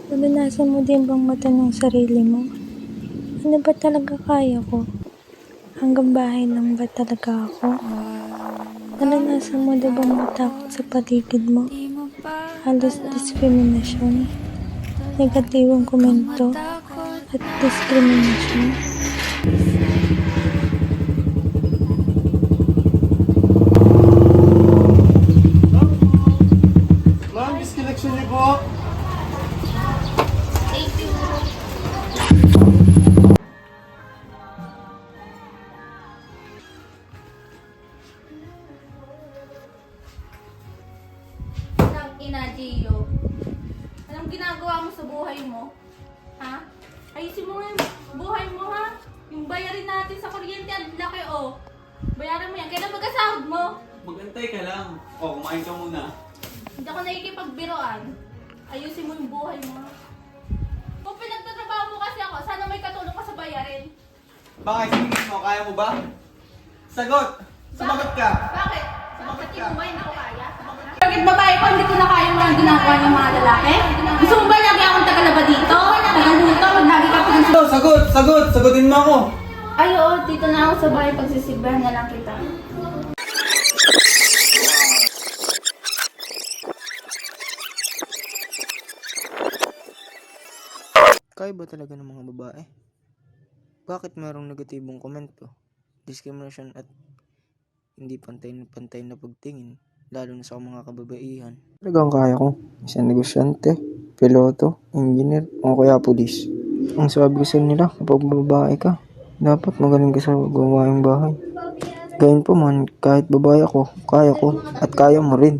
Naranasan mo din bang matanong sarili mo, ano ba talaga kaya ko? Hanggang bahay lang ba talaga ako? Naranasan mo din bang matakot sa paligid mo? Halos diskriminasyon, negatibong komento, at diskriminasyon? Ma'am, disconnection niyo po. Ina, Gio. Anong ginagawa mo sa buhay mo? Ha? Ayusin mo nga yung buhay mo, ha? Yung bayarin natin sa kuryente, ang laki, oh. Bayaran mo yan. Kailan magkasahod mo? Magantay ka lang. O, kumain ka muna. Hindi ako nakikipagbiroan. Ayusin mo yung buhay mo, ha? Kung pinagtatrabaho mo kasi ako, sana may katulong ka sa bayarin. Bakit? Sinigit mo? Kaya mo ba? Sagot! Sumagot ka! Bakit? Bakit mo ba yun ako kaya? Bakit babae ko, hindi ko na kaya mga ginagawa ng mga lalaki? Gusto mo ba lagi akong tagalaba dito? Tagaluto, lagi ka pinag- Sagot! Sagot! Sagutin mo ako! Ay, oo, dito na ako sa bahay, pagsisilbahan na lang kita. Kaya ba talaga ng mga babae? Bakit mayroong negatibong komento, discrimination at hindi pantay na pagtingin, lalo na sa mga kababaihan? Talagang kaya ko, isang negosyante, piloto, engineer, o kaya pulis. Ang sabi kasi nila, kapag babae ka, dapat magaling ka sa gawaing bahay. Gayun po man, kahit babae ako, kaya ko, at kaya mo rin.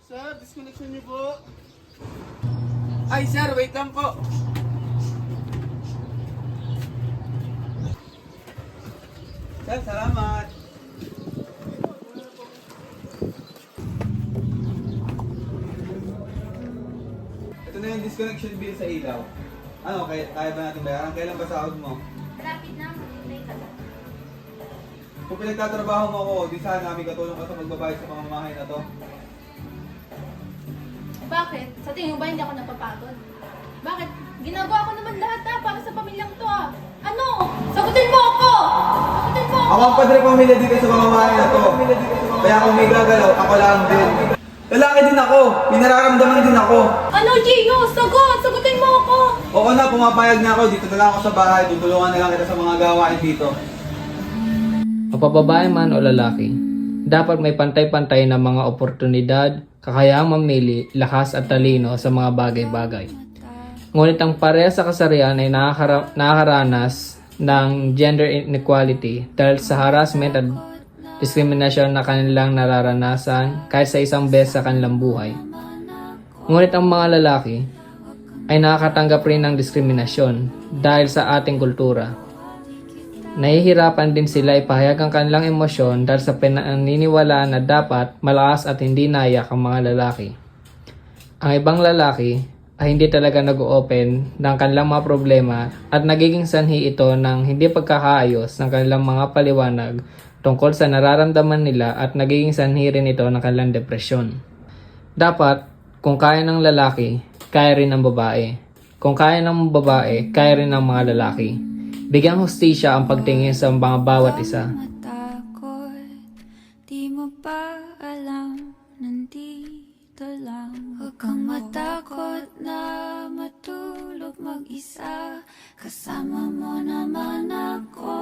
Sir, disconnection niyo po. Ay, sir, wait lang po. Sir, salamat. Ito na yung disconnection bill sa ilaw. Ano, kaya ba natin bayaran? Kailan ba sahod mo? Malapit na, maghintay ka lang. Kung pinagtatrabaho mo ako, di sana kami katulong ka sa magbabayad sa pamamahay na to. Bakit? Sa tingin mo ba hindi ako napapagod? Bakit? Ginagawa ko naman lahat para sa pamilyang to Ano? Sagutin mo ako! Sagutin mo ako! Ako ang padre pamilya dito sa pamamahay na to. Kaya kung may gagalaw, ako lang din. Lalaki din ako. May nararamdaman din ako. Ano, Gio? Sagot! Sagutin mo ako! Oo na, pumapayag na ako. Dito na lang ako sa bahay. Tutulungan na lang kita sa mga gawain dito. Mapababae man o lalaki, dapat may pantay-pantay na mga oportunidad, kakayahang mamili, lakas at talino sa mga bagay-bagay. Ngunit ang pareha sa kasarian ay nakakaranas ng gender inequality dahil sa harassment at diskriminasyon na kanilang nararanasan kahit sa isang beses sa kanilang buhay. Ngunit ang mga lalaki ay nakakatanggap rin ng diskriminasyon dahil sa ating kultura. Nahihirapan din sila ipahayag ang kanilang emosyon dahil sa pinaniniwalaan na dapat malakas at hindi nayak ang mga lalaki. Ang ibang lalaki ay hindi talaga nag-open ng kanilang mga problema at nagiging sanhi ito ng hindi pagkakaayos ng kanilang mga paliwanag tungkol sa nararamdaman nila at nagiging sanhi rin ito ng kanilang depresyon. Dapat, kung kaya ng lalaki, kaya rin ng babae. Kung kaya ng babae, kaya rin ng mga lalaki. Bigyang hustisya ang pagtingin sa mga bawat isa. Di mo pa alam, nandito lang. Huwag kang matakot na matulog mag-isa. Kasama mo naman ako.